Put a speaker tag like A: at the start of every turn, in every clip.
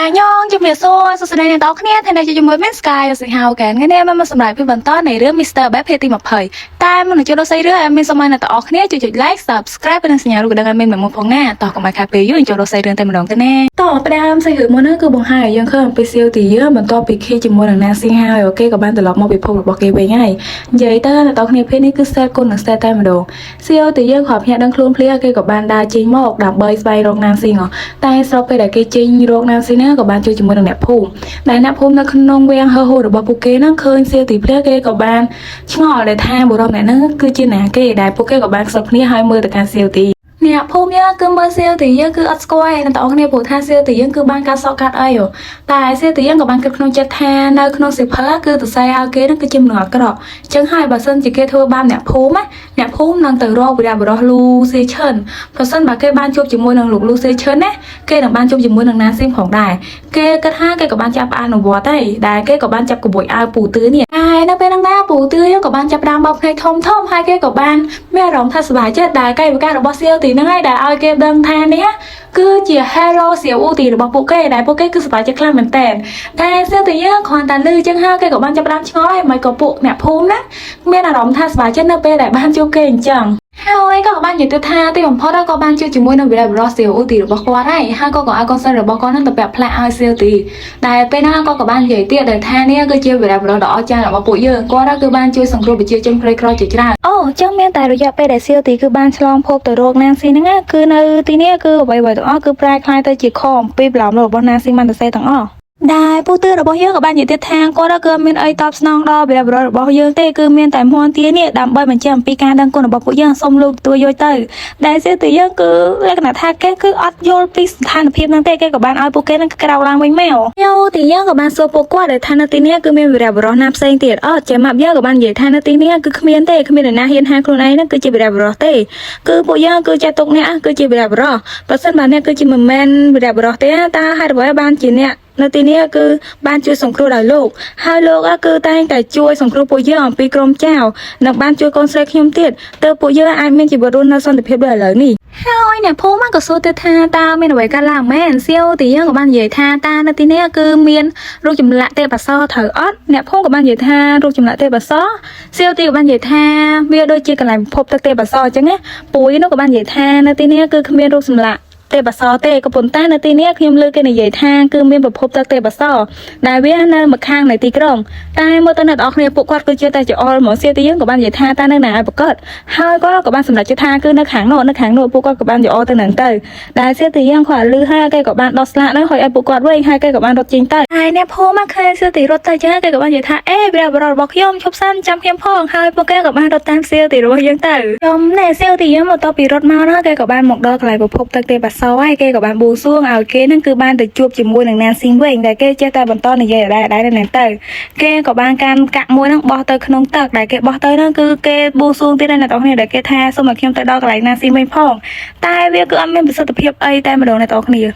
A: ย่องจะมีโซ่สุดแสดงในตอนนี้แทนที่จะมือเป็นสกายสิงหาแกนงั้นเนี่ยมันมาสำหรับพี่บรรทอนในเรื่องมิสเตอร์แบ็คเพย์ตีมาเผยแต่มันจะเราใช้เรื่องมีสมัยในตอนนี้จุดไลค์ subscribe เป็นสัญญาณรูปดังเป็นเหมือนมุมของหน้าต่อกับมาคาเฟ่ยุ่งจะเราใช้เรื่องเต็มหลงกันแน่ต่อไปดามใส่หือมันนั่นคือบงหายยังเคยไปเซียวตีเยอะเหมือนต่อปีขี้จมูกหนังนาสิงหาโอเคกับบ้านแต่เรามาไปพบกับบอกเกย์ไปง่ายใหญ่เตอร์ในตอนนี้เพนี่คือเซตคนหนึ่งเซตแต่มาดูเซียวตีเยอะขอบเพียดังคลุ้นเพลี้ยเกย์กับบ้านดาจีมอกดับเบย์ไปโรงนางสิงห์แต่เราไปได้เกย์จีโรงนางสิงห์กับบ้านจุดจมูกหนังแหนบพุ่มแต่แหนบพุ่มนั่นคือนงเวียงเฮอโหหรือบอกปุกเกย์นั่นเคยเซียวตีเพลี้ยเกย์กับบ้านช่างอ่อนเลยแทนบุรุษนั่นคือจีน่าเกย์ได้ปุกเกย์กับบ้านสับนี้ให้มือแต่การเซียวตีเนี่ยพวกเนี้ยคือเบอร์เซลตียังคืออัสกอยแต่ออกเนี่ยผู้ท่าเซลตียังคือบ้านการสกัดอ้อยอยู่แต่เซลตียังกับบ้านกับขนมจัดแทนในขนมสิบพละคือตัวใส่เอาเกนั่นคือจิ้มหนวดกระดอกจังให้บาเซนจิเกทัวบ้านเนี่ยพูไหมเนี่ยพูนั่งตื่นรอบุดาบุรอลูเซชันบาเซนบาเกบ้านจุบจิ้มมวยนั่งลูกลูเซชันเนี่ยเกนั่งบ้านจุบจิ้มมวยนั่งน้ำซิมของได้เกกระท่าเกกับบ้านจับอาหนูบัวได้เกกับบ้านจับกระบวยอาปูตื้อเนี่ยไอ้นั่นเป็นนั่งหน้าปูตื้อยังกับบ้านจับรามบอกให้ทอมให้เกกับบ้านแม่ร้องทัศบายเจ็ดได้เกกับการบอเซลตีนั่งให้ได้เอาเกดังแทนเนี่ยคือเจียฮีโร่เสียวอูตีหรือบอกโปเก้ได้โปเก้คือสบายจะคลาเหมือนแต่เสื้อตีเยอะคอนตันลือจังห้าเกกับบ้านจะปรามช้อยไม่ก็ปุกเนี่ยพูมนะเมื่อน่ารำท่าสบายเช่นนั่นเป็นได้บ้านจูเก่งจังห้าไอ้ก็บ้านอยู่ตัวท่าที่ผมพ่อได้ก็บ้านจูจิมวยนั่นเวลาบรอเสียวอูตีหรือบอกว่าได้ห้าก็กับอากอนเซอร์หรือบอกนั่นแต่แบบแพลอาเซียตีได้เป็นห้าก็กับบ้านใหญ่เตี้ยแต่ท่าเนี่ยก็เจียวเวลาบรอดอกจานหรือบอกปุเยอะก็ได้คือบ้านจูสังคมไปเจียวจนใครครอจิตราโอ้จังเมื่อแต่เราอยากไปได้เซียวตีคือบ้านฉลองพบแต่โรคนางซีนั่นก็คือในตีเนี่ยคือใบตัวอ้อคือปลายคลายแต่จีคอมปีบหลอมหรือบนางซีมันแต่เซตังอ้อได้ผู้ตื้อระบบเยอะกับบ้านอยู่ที่ทางก็ได้เกิดมีไอตอบสนองรอแบบระบบเยอะเต้คือมีแต่มวนตีเนี่ยดำใบเหมือนเชื่อมปีการดังคนระบบผู้เยอะสมรูปตัวโยเตอร์ได้เสียตีเยอะคือลักษณะท่าแกคืออัดโยนปีสถานเพียบนั่งเต้แกกับบ้านเอาโปเกนั่งกระดาลังไม่แมวเยอะตีเยอะกับบ้านโซโปกว่าแต่ทานตีเนี่ยคือมีแบบรอน้ำเซ็งตีอ้อเจมาบเยอะกับบ้านใหญ่ทานตีเนี่ยคือขมิ้นเต้ขมิ้นนาเฮียนหาคนไอ้นั่นคือจีแบบรอเต้คือผู้เยอะคือจะตกเนี่ยคือจีแบบรอปัจจุบันเนี่ยคือจีเหมือนแมนแบบรอเต้ตาให้ระบบบ้านจีเนี่ยในที่นี้คือบ้านช่วยสงครูหลายโลกhaiโลกก็คือตั้งแต่ช่วยสงครูปุยเยอะปีกรมเจ้าหนักบ้านช่วยคนเสกยมเตี้ยเติมปุยเยอะไอ้เมียจีบรุ่นน่าสนแต่เพียบเลยนี่haiเนี่ยพูดมากกับโซเตธาตาไม่หน่วยการล่างแม่เซียวตีเยอะกับบ้านใหญ่ธาตาในที่นี้คือเมียนรูปจำละเตปัสซอเถออดเนี่ยพูดกับบ้านใหญ่ธารูปจำละเตปัสซอเซียวตีกับบ้านใหญ่ธาเมียโดยจีกันหลายพบเตปัสซอจังเนี่ยปุยนกกับบ้านใหญ่ธาในที่นี้คือเมียนรูปจำละเตะปัสสาวะเตะกระปุนใต้ในตีนี้คือลือกันในใหญ่ทางคือมีแบบพบจากเตะปัสสาวะได้เวียนในมาข้างในตีกรงใต้เมื่อตอนนั้นออกเนี่ยปกวัดก็เจอแต่จะออลหมอเสียตีเยอะกับบ้านใหญ่ทางใต้ในหนาปกติห้อยก็กับบ้านสำหรับจะทางคือในขางโนในขางโนปกวัดกับบ้านจะออลแต่หนังเตยได้เสียตียังขวาลือห้าใกล้กับบ้านดอสละนั่นคอยไอ้ปกวัดไว้ให้ใกล้กับบ้านรถจริงเตยไอ้เนี่ยพ่อมาเคยเสียตีรถเตยจะให้ใกล้กับบ้านใหญ่ทางเวลาเราบอกย่อมชอบสั้นจำเพียงพ่อให้ปกแก้กับบ้านรถตั้งเสียตีรถยังเตยยอมเนี่ยเสียตียังหมดต่อปีรถมาแล้วใกล้กับบ้านหมกดอกไหลพบจากเตะปัสสาวะใกล้กับบ้านบูซ่วงเอาเกนั่นคือบ้านแต่จูบจิมมวยหนึ่งนานซิงเวงแต่เกเจ้าตาบนต้นในใหญ่ได้ในนั้นเตอเกกับบ้านการกะมวยนั่งบอเตอขนมตักแต่เกบอเตอนั่นคือเกบูซ่วงที่ได้ในตอนนี้แต่เกแท้สมัครเข้มแต่ดอกไหลนานซิงไม่พองตายเวียคืออันเป็นประสบเพียบแต่มาโดนในตอนนี้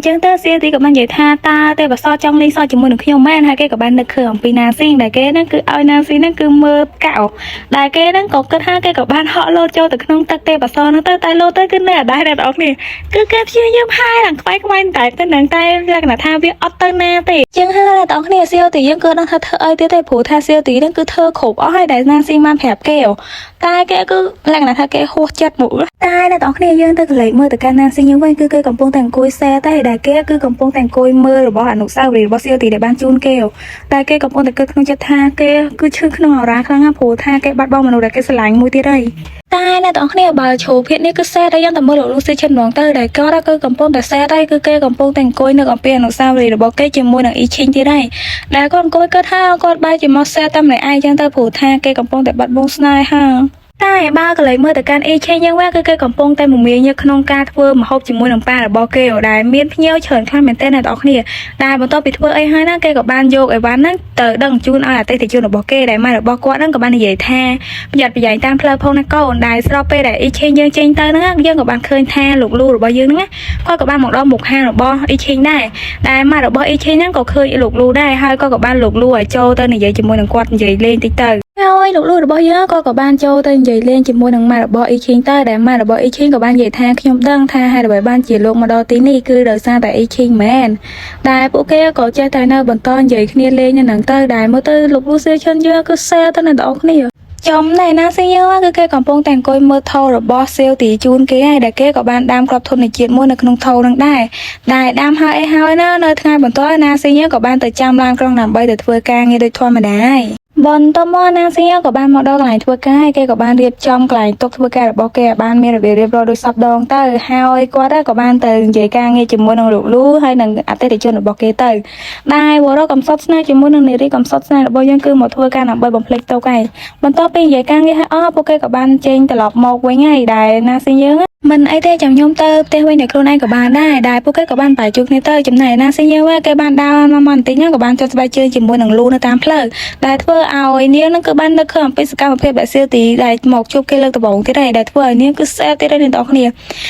A: จังเตอเสียตีกับบ้านใหญ่ท่าตาแต่แบบซอจังลีซอจิมมวยหนึ่งเข้มแม่ให้เกกับบ้านเด็กเขื่อนปีนานซิงแต่เกนั่นคือเอานานซิงนั่นคือมือเก่าแต่เกนั่นก็กระทั่งเกกับบ้านเหาะโลโจแต่ขนมตักเตะแบบซอนั่นเตอตายโลเตอขึ้นได้ในตอนนี้คือเกเชื่อยืมให้หลังไปแต่แต่หนังใต้ลักษณะท่าวิออตเตอร์นาติยังห้าในตอนนี้เซียวตียังเกิดนั่งเธอเต้ผูท่าเซียวตีนั่นคือเธอขบอ้อยได้นางซิงมาแผลบแก้วตายแกก็ลักษณะท่าแกโคจัดหมูตายในตอนนี้ยังเธอเลยเมื่อแต่การนางซิงยังวันคือเกยกำปงแต่งกุยแซ่ใต้ได้แกคือกำปงแต่งกุยเมื่อหรือว่าอนุสาวรีย์ว่าเซียวตีในบ้านจูนแก้วตายแกกำปงแต่เกิดขนมจัดท่าแกคือชื่อขนมร้านครั้งผูท่าแกบัดบอมมนุษย์ได้แกสลายมุ้ยที่ไรตายในตอนนี้บาโชว์เพชรนี่ก็แซ่ได้ยังแต่เมื่อหลุดลูกเซชันหลวงเตอร์ได้ก็ได้คือกำปงแต่แซ่ได้คือเกยกำปงแต่งกุยนึกออกเปลี่ยนอนุสาวรีย์หรือว่าเกยจิมมวยหนังอีชิงที่ไรแล้วก่อนกุยก็ท่าก่อนใบจิมมอแซ่ตำไหนไอยังเตอร์ผูท่าเกยกำปงแต่บัดบงสไนฮ่าใต้บ้าก็เลยเมื่อแต่การเช่นยังว่าคือเกยกำปงแต่หมุมเมียเนี่ยขนมการทัวร์มาฮบจิมมวยหนังปลาหรือบอกเกยได้เมียนพี่เยี่ยวเฉินข้ามเป็นเต้นในตอกเนี่ยได้บนโต๊ะปิดทัวร์ไอ้ให้นั่งเกยกับบ้านโยกไอ้บ้านนั่งเตอดังจูนเต้แต่จูนหรือบอกเกยได้มาหรือบอกว่านั่งกับบ้านใหญ่แท้ประหยัดตามเพลย์พงนักก็ได้สอบไปได้เช่นยังเจนเตอร์นั่งยังกับบ้านเคยแท้หลุกลู่หรือบอกยืนนั่งก็กับบ้านหมกดอกหมกห้างหรือบอกเช่นได้มาหรือบอกเช่นนั่งก็เคยหลุกลู่ได้ให้ก็กับบ้านหลุกลู่ไอ้โจเตอร์ในใหญ่จิมมวยหนังกวาดใหญ่เล่นติ๊กเตอร์ ហើយលោកលោករបស់យើងក៏បានចូលទៅនិយាយលេងជាមួយនឹងម៉ាក់របស់អ៊ីខីងទៅដែលម៉ាក់របស់អ៊ីខីងក៏បាននិយាយថាខ្ញុំដឹងថាហេតុអ្វីបានជាលោកមកដល់ទីនេះគឺដោយសារតែអ៊ីខីងមែនដែលពួកគេក៏ចេះតែនៅបន្តនិយាយគ្នាលេងនៅនឹងទៅដែលមើលទៅលោកលូសេឈិនយើងគឺសេទៅអ្នកទាំងអស់គ្នាចំណែកណាស៊ីយើងគឺគេកំពុងតែអង្គុយមើលថោរបស់សៀវទីជូនគេហើយដែលគេក៏បានដាំក្របធនជាតិមួយនៅក្នុងថោនឹងដែរដាំហើយណានៅថ្ងៃបន្ទាប់ណាស៊ីយើងក៏បានទៅចាំឡានក្រុងដើម្បីទៅធ្វើការងារដូចធម្មតាហើយបន្ទាប់មកណាស៊ីក៏បានមកដល់កន្លែងធ្វើការគេក៏បានរៀបចំកន្លែងតុធ្វើការរបស់គេឲ្យបានមានរបៀបរៀបរយដូចសពដងទៅហើយគាត់ក៏បានទៅនិយាយការងារជាមួយនឹងលោកលូហើយនឹងអតិថិជនរបស់គេទៅដែលវរកំសត់ស្នេហ៍ជាមួយនឹងនារីកំសត់ស្នេហ៍របស់យើងគឺមកធ្វើការដើម្បីបំភ្លេចទុកឯងបន្ទាប់ពីនិយាយការងារហើយពួកគេក៏បានចេញត្រឡប់មកវិញហើយដែលណាស៊ីយើងមិនអីទេចាំខ្ញុំទៅផ្ទះវិញតែខ្លួនឯងក៏បានដែរដែលពួកគេក៏បានបែកជួបគ្នាទៅចំណែកណាស៊ីយើងគេបានដើរមកបន្តិចហ្នឹងក៏បានចុះស្បែកជើងជាមួយនឹងលូនៅតាមផ្លូវដែលធ្វើឲ្យនាងហ្នឹងគឺបាននឹកឃើញអំពីសកម្មភាពដែលសៀវទីដែលមកជួបគេលើកដំបូងទៀតហើយដែលធ្វើឲ្យនាងគឺសែបទៀតហើយអ្នកនរគ្ន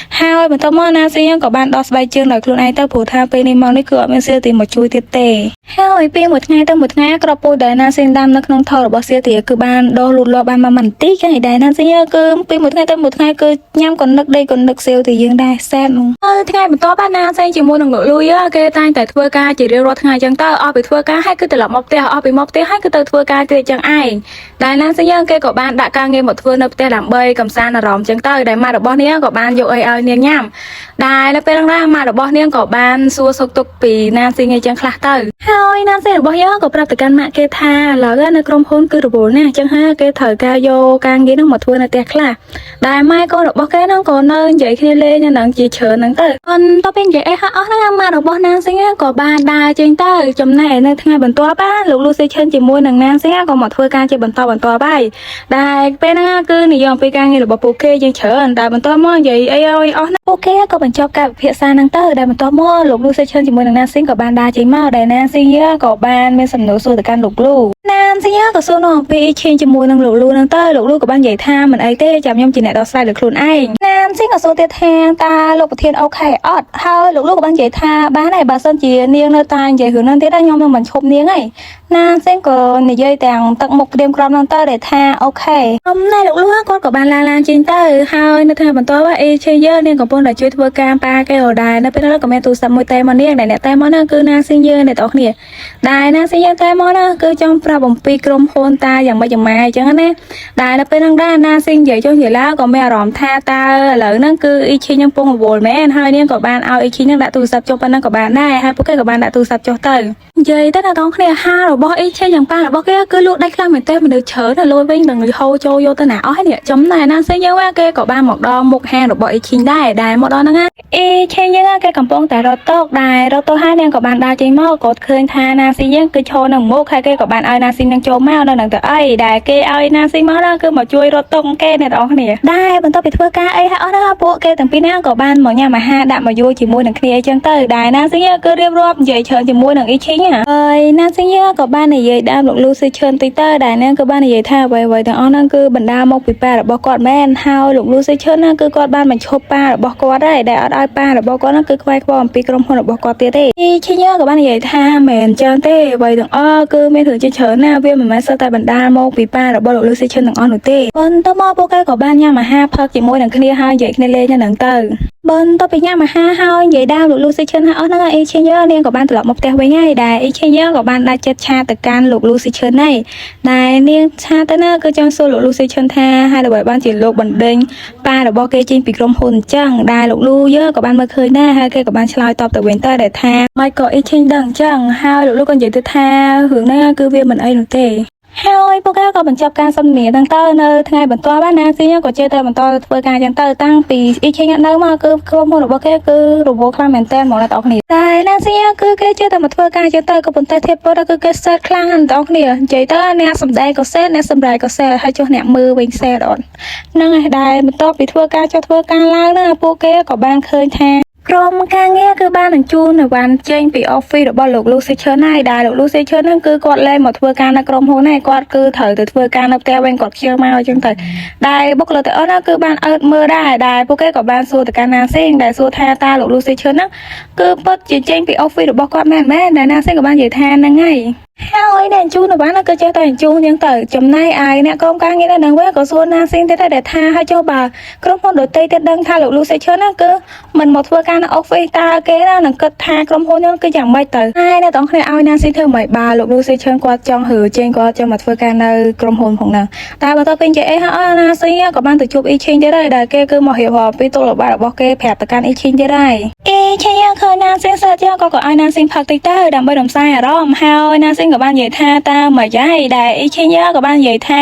A: ាហើយបន្ទាប់មកណាស៊ីយើងក៏បានដោះស្បែកជើងដោយខ្លួនឯងទៅព្រោះថាពេលនេះមកនេះគឺអត់មានសៀវទីមកជួយទៀតទេហើយពីមួយថ្ងៃទៅមួយថ្ងៃក្របពូជដែលណាស៊ីដាំនៅក្នុងថតរបស់សៀវទីគឺបានដោះលូតលាស់បានមកបន្តិចហើយដែលណាស៊ីយើងគឺពីមួយថ្ងៃទៅមួយថ្ងៃគឺញ៉ាំក៏នឹកដេកក៏នឹកសៀវទីយើងដែរសែបនោះហើយថ្ងៃបន្ទាប់បានណាស៊ីជាមួយនឹងលោកលូយគេតែងតែធ្វើការជារៀងរាល់ថ្ងៃអញ្ចឹងទៅអស់ពីធ្វើការហើយគឺត្រឡប់មកផ្ទះអស់ពីមកផ្ទះហើយគឺទៅធ្វើការទៀតអញ្ចឹងឯងដែលណាស៊ីយើងគេក៏បានដាក់ការងារមកធ្វើនៅផ្ទះដើម្បីកំសាន្តអារម្មណ៍អញ្ចឹងទៅដែលម៉ាក់របស់នាងក៏បានយកអីឲ្យនាងញ៉ាំដែលនៅពេលហ្នឹងម៉ាក់របស់នាងក៏បានសួរសុខទុក្ខពីណាស៊ីអញ្ចឹងខ្លះទៅហើយណាស៊ីរបស់យើងក៏ប្រាប់ទៅកាន់ម៉ាក់គេថាឥឡូវនៅក្រុមហ៊ុនគឺរវល់ណាស់អញ្ចឹងហើយគេត្រូវការយកការងារហ្នឹងមកធ្វើនៅផ្ទះខ្លះដែលម៉ែកូនរបស់គេហ្នឹងក៏នៅនិយាយគ្នាលេងនៅនឹងជាច្រើនហ្នឹងទៅបន្ទាប់ពីនិយាយអីអស់ហ្នឹងម៉ាក់របស់ណាស៊ីក៏បានដើរចេញទៅចំណែកនៅថ្ងៃបន្ទាប់លោកលូសេឈិនជាមួយនឹងណាស៊ីក៏មកធ្វើការជាបន្តហើយដែលពេលហ្នឹងគឺនិយាយអំពីការងាររបស់ពួកគេយើងច្រើនតែបន្ទាប់មកនិយាយអីឲ្យអស់ណាពួកគេក៏បញ្ចប់ការពិភាក្សាហ្នឹងទៅដែលបន្ទាប់មកលោកលូសេឈិនជាមួយនឹងណាស៊ីក៏បានដើរចេញមកដែលណាស៊ីក៏បានមានសំណួរសួរទៅកាន់លោកលូណាស៊ីក៏សួរនោះអំពីឈិនជាមួយនឹងលោកលូហ្នឹងទៅលោកលូក៏បាននិយាយថាមិនអីទេចាំខ្ញុំជាអ្នកដោះស្រាយលើខ្លួនឯងណាស៊ីក៏សួរទៀតថាតើលោកប្រធានអូខេអត់ហើយលោកលូក៏បាននិយាយថាបានហើយបើសិនជានាងនៅតែនិយាយរឿងហ្នឹងទៀតខ្ញុំនឹងមិនឈប់នាងឯងណាស៊ីក៏និយាយទាំងទឹកមុខក្រៀមក្រំហ្នឹងទៅដែលថាអូខេណែលោកលូគាត់ក៏បានឡានចេញទៅហើយនៅថ្ងៃបន្ទាប់អេឆេយើនាងកំពុងតែជួយធ្វើការប៉ាគេអដែរនៅពេលនោះក៏មានទូរស័ព្ទមួយតែមកនាងដែលអ្នកតែមកហ្នឹងគឺណាស៊ីយើអ្នកទាំងគ្នាដែលណាស៊ីយើតែមកហ្នឹងគឺចង់ប្រាប់អំពីក្រុមហ៊ុនតាយ៉ាងម៉េចយ៉ាងម៉ាអញ្ចឹងណាដែលនៅពេលហ្នឹងដែរណាស៊ីនិយាយចុះនិយាយឡើងក៏មានអារម្មណ៍ថាតើឥឡូវហ្នឹងគឺអ៊ីឈីងហ្នឹងពងរវល់មែនហើយនាងក៏បានឲ្យអ៊ីឈីងហ្នឹងដាក់ទូរស័ព្ទចុះប៉ុណ្ណឹងក៏បានដែរហើយពួកគេក៏បានដាក់ទូរស័ព្ទចុះទៅនិយាយទៅអ្នកទាំងគ្នាហារបស់អ៊ីឈីងយ៉ាងប៉ារបស់គេគឺលក់ដាច់ខ្លាំងមែនទេមនុស្សច្រើនទៅលុយវិញនឹងហូរចូលយកទៅណាអស់នេះចំណែកណាស៊ីយើងគេក៏បានមកដល់មុខហាងរបស់អ៊ីឈីងដែរមកដល់ហ្នឹងអ៊ីឈីងយើងគេកំពុងតែរត់តុកដែររត់ទៅហើយនាងក៏បានដើរចេញមកក៏ឃើញថាណាស៊ីយើងគឺឈរនៅមុខហើយគេក៏បានឲ្យណាស៊ីនឹងចូលមកនៅនឹងទៅអីដែលគេឲ្យណាស៊ីមកដល់គឺមកជួយរត់តុកគេអ្នកទាំងអស់គ្នាដែរបន្ទាប់ពីធ្វើការអីហើយអស់ហ្នឹងពួកគេទាំងពីរនាក់ក៏បានមកញ៉ាំអាហារដាក់មកយួរជាមួយនឹងគ្នាអញ្ចឹងទៅដែរណាស៊ីយើងគឺរៀបរាប់និយាយច្រើនជាមួយនឹងអ៊ីឈីងហើយណាស៊ីយើងក៏បាននិយាយដើមលោកលូស៊ីឈឿនតិចទៅដែរនាងក៏បាននិយាយថាអ្វីៗទាំងអស់ហ្នឹងគឺបណ្ដាលមកពីប៉ារបស់គាត់មែនហើយលោកលូស៊ីឈឿនហ្នឹងគឺគាត់បានបញ្ឈប់ប៉ារបស់គាត់ដែរដែលអត់ឲ្យប៉ារបស់គាត់ហ្នឹងគឺខ្វាយខ្វល់អំពីក្រុមហ៊ុនរបស់គាត់ទៀតទេឈីញ៉ាក៏បាននិយាយថាមែនចឹងទេអ្វីទាំងអស់គឺមានរឿងជាច្រើនណាស់វាមិនមែនសុទ្ធតែបណ្ដាលមកពីប៉ារបស់លោកលូស៊ីឈឿនទាំងអស់នោះទេបន្ទាប់មកពួកគេក៏បានញ៉ាំអាហារផឹកជាមួយនឹងគ្នាហើយនិយាយគ្នាលេងហ្នឹងទៅបន្ទាប់ពីញ៉ាំអាហារហើយនិយាយដើមលោកលូស៊ីឈិនហើយអស់ហ្នឹងអ៊ីឈីញ៉ានាងក៏បានត្រឡប់មកផ្ទះវិញហើយដែលអ៊ីឈីញ៉ាក៏បានដាក់ចិត្តឆាទៅកាន់លោកលូស៊ីឈិនហើយដែលនាងឆាទៅណាគឺចង់សួរលោកលូស៊ីឈិនថាហើយដើម្បីបានជាលោកបណ្ដេញប៉ារបស់គេចេញពីក្រុមហ៊ុនអញ្ចឹងដែលលោកលូយើក៏បានមើលឃើញដែរហើយគេក៏បានឆ្លើយតបទៅវិញតែថាម៉េចក៏អ៊ីឈីញដឹងអញ្ចឹងហើយលោកលូក៏និយាយទៅថារឿងហ្នឹងគឺវាមិនអីនោះទេហើយពួកគេក៏បញ្ចប់ការសន្ទនាហ្នឹងទៅនៅថ្ងៃបន្ទាប់ណាស៊ីក៏ចេះតែបន្តធ្វើការចឹងទៅតាំងពីអ៊ីឈីងនៅមកគឺក្រុមហ៊ុនរបស់គេគឺរវល់ខ្លាំងមែនតើមកអ្នកទាំងគ្នាតែណាស៊ីគឺគេចេះតែមកធ្វើការចឹងទៅក៏ប៉ុន្តែធៀបទៅគឺគេសេតខ្លាំងអ្នកទាំងគ្នានិយាយទៅអ្នកសម្ដែងក៏សេតអ្នកសម្ដែងក៏សេតហើយចុះអ្នកមើលវិញសេតអត់ហ្នឹងហើយដែរបន្ទាប់ពីធ្វើការចុះធ្វើការឡើងណាពួកគេក៏បានឃើញថាក្រុមការងារគឺបានបញ្ជូននៅវ៉ាន់ចេញពី office របស់លោកលូស៊ីឈឿនហើយដែលលោកលូស៊ីឈឿនហ្នឹងគឺគាត់លែងមកធ្វើការនៅក្រុមហ៊ុនហើយគាត់គឺត្រូវទៅធ្វើការនៅផ្ទះវិញគាត់ខ្ជិលមកអញ្ចឹងទៅដែលបុគ្គលិកទាំងអស់ហ្នឹងគឺបានអើតមើលដែរដែលពួកគេក៏បានសួរទៅកាន់ណាស៊ីដែលសួរថាតើលោកលូស៊ីឈឿនហ្នឹងគឺពិតជាចេញពី office របស់គាត់មែនដែលណាស៊ីក៏បាននិយាយថាហ្នឹងហើយ ហើយអ្នកជួននៅបានក៏ចេះតែជួនយ៉ាងទៅចំណាយអាយអ្នកកងការងារនៅនឹងវិញក៏សួរណាស៊ីងទៀតដែរថាឲ្យចុះបើក្រុមហ៊ុនដទៃទៀតដឹងថាលោកលូសេឈើណាគឺមិនមកធ្វើការនៅអុកហ្វេតើគេណានឹងគិតថាក្រុមហ៊ុនហ្នឹងគឺយ៉ាងម៉េចទៅហើយអ្នកទាំងគ្នាឲ្យណាស៊ីងធ្វើមិនបើលោកលូសេឈើគាត់ចង់រើចេញគាត់ចង់មកធ្វើការនៅក្រុមហ៊ុនផងហ្នឹងតែបើតើពេញចេះអីហើយណាស៊ីងក៏បានទៅជួបអ៊ីឈិងទៀតដែរដែលគេគឺមករៀបរាប់ពីទស្សនវិជ្ជារបស់គេប្រាប់ទៅកាន់អ៊ីឈិងទៀតដែរអ៊ីឈិងឃើញណាស៊ីងសើចក៏ឲ្យណាស៊ីងផឹកតិចទៅដើម្បីរំសាយអារម្មណ៍ហើយណាស៊ីងក៏បាននិយាយថាតើមកយាយដែលអ៊ីឈិញក៏បាននិយាយថា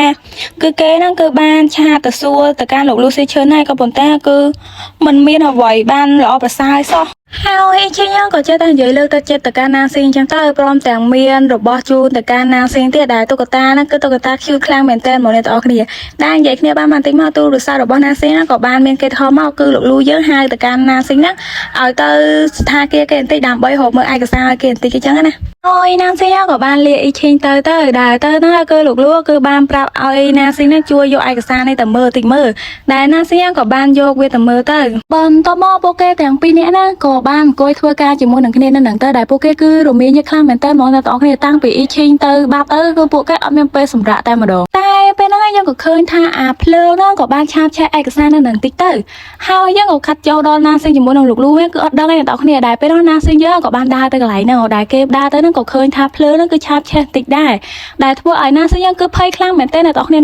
A: គឺគេហ្នឹងគឺបានឆាតទៅសួរទៅកាន់លោកលូស៊ីឈឿនហើយក៏ប៉ុន្តែគឺมันមានអ្វីបានល្អប្រសើរសោះហើយអ៊ីឈិញក៏ចេះតែនិយាយលើកទឹកចិត្តទៅកាន់ណាស៊ីងចឹងទៅព្រមទាំងមានរបស់ជូនទៅកាន់ណាស៊ីងទៀតដែលតុក្កតាហ្នឹងគឺតុក្កតា cute ខ្លាំងមែនតើមកអ្នកទាំងអស់គ្នាដែលនិយាយគ្នាបានបន្តិចមកទូរស័ព្ទរបស់ណាស៊ីងហ្នឹងក៏បានមានគេថតមកគឺលោកលូយើងហៅទៅកាន់ណាស៊ីងហ្នឹងឲ្យទៅស្ថានភាពគេបន្តិចដើម្បីរកមើលឯកសារឲ្យគេបន្តិចចឹងណាអូយណាស៊ីងក៏បានលាអ៊ីឈិញទៅដែលទៅហ្នឹងគឺលោកលូគឺបានប្រាប់ឲ្យណាស៊ីងហ្នឹងជួយយកឯកសារនេះទៅមើលតិចមើលដែលណាស៊ីងក៏បានយកវាទៅមើលទៅបន្តមកពួកគេទាំងពីរនាក់ណាក៏បានអង្គុយធ្វើការជាមួយនឹងគ្នានៅនឹងទៅដែលពួកគេគឺរមាញខ្លាំងមែនតើហ្មងអ្នកទាំងអស់គ្នាតាំងពីអ៊ីឈិញទៅបាប់ទៅគឺពួកគេអត់មានពេលសម្រាប់តែម្ដងតែពេលហ្នឹងយើងក៏ឃើញថាអាភ្លើងហ្នឹងក៏បានឆាបឆែកឯកសារនៅនឹងតិចទៅហើយយើងក៏ខាត់ចូលដល់ណាស៊ីងជាមួយនឹងលោកលូវិញគឺអត់ដឹងទេអ្នកទាំងអស់គ្នាដែលពេលហ្នឹងណាស៊ីងយើងក៏បានដើរទៅកន្លែងហ្នឹងដែលគេដើរទៅហ្នឹងក៏ឃើញថាភ្លើងហ្នឹងគឺឆាបឆេះតិចដែរដែលធ្វើឲ្យណាស៊ីងយើងគឺភ័យខ្លាំងមែនតើអ្នកទាំងអស់គ្នា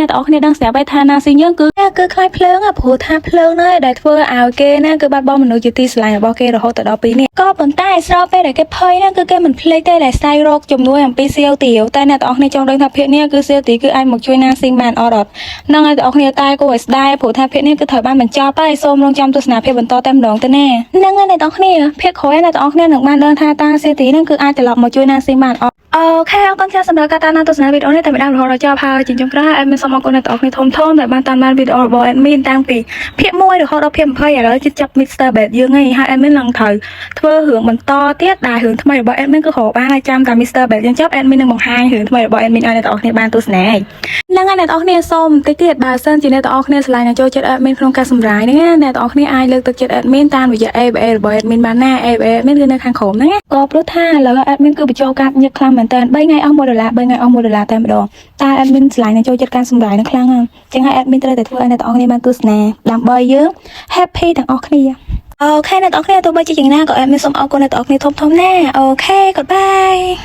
A: ដឹងស្រាប់ហើយថាណាស៊ីងយើងគឺខ្លាចភ្លើងព្រោះថាភ្លើងហ្នឹងដែលធ្វើឲ្យគេណាគឺបាត់បង់មនុស្សជាទីស្រឡាញ់របស់គេរហូតទៅដល់ពេលនេះក៏ប៉ុន្តែស្របពេលដែលគេភ័យហ្នឹងគឺគេមិនភ្លេចទេដែលស្ដាយរកជំនួយអំពីសៀវទាវតែអ្នកទាំងអស់គ្នាចង់ដឹងថាភាគនេះគឺសៀវទាវគឺអាចមកជួយណាស៊ីងបានអត់ហ្នឹងហើយទាំងអស់គ្នាតែគួរឲ្យស្ដាយព្រោះថាភាគនេះគឺត្រូវបានបញ្ចប់ហើយសូមរងចាំទស្សនាភាពបន្តតែម្ដងទៅណាហ្នឹងហើយអ្នកទាំងអស់គ្នាភាគក្រោយអ្នកទាំងអស់គ្នានឹងបានដឹងថាតើសៀវទាវហ្នឹងគឺអាចត្រឡប់មកជួយណាស៊ីងបានអត់អូខេអរគុណចាស់សម្រាប់ការតាមដានទស្សនាវីដេអូនេះតែម្ដងរហូតដល់ចប់ហើយជាចុងក្រោយអេដមីនសូមអរគុណអ្នកទាំងអស់គ្នាធំដែលបានតាមដានវីដេអូរបស់អេដមីនតាំងពីភាគ1រហូតដល់ភាគ20ឥឡូវជិតចាប់ Mr. Bad យើងហើយអេដមីននឹងត្រូវធ្វើរឿងបន្តទៀតដែលរឿងថ្មីរបស់អេដមីនគឺរកបានហើយចាំតែ Mr. Bad យើងចប់អេដមីននឹងបង្ហាញរឿងថ្មីរបស់អេដមីនឲ្យអ្នកទាំងអស់គ្នាបានទស្សនាហើយហ្នឹងហើយអ្នកទាំងអស់គ្នាសូមបន្តិចទៀតបើសិនជាអ្នកទាំងអស់គ្នាឆ្លាញ់និងចូលចិត្តអេដមីនក្នុងការសម្រាយហ្នឹងណាអ្នកទាំងអស់គ្នាអាចលើកទឹកចិត្តអេដមីនតាមរយៈ ABA របស់អេដមីនបានណា ABA អេដមីនគឺនៅខាងក្រោមហ្នឹងណាក៏ព្រោះថាឥឡូវអេដមីនគឺបញ្ចូលការញឹកខ្លាំងមែនតើ3ថ្ងៃអស់$1 3ថ្ងៃអស់$1តែម្ដងតែអេដមីនឆ្លាញ់និងចូលចិត្តការសម្រាយនឹងខ្លាំងហ្នឹងចឹងហើយអេដមីនត្រូវតែធ្វើឲ្យអ្នកទាំងអស់គ្នាបានទស្សនាដើម្បីយើង happy ទាំងអស់គ្នាអូខេអ្នកទាំងអស់គ្នាទោះបីជាយ៉ាងណាក៏អេដមីនសូមអរគុណអ្នកទាំងអស់គ្នាធំណាអូខេ goodbye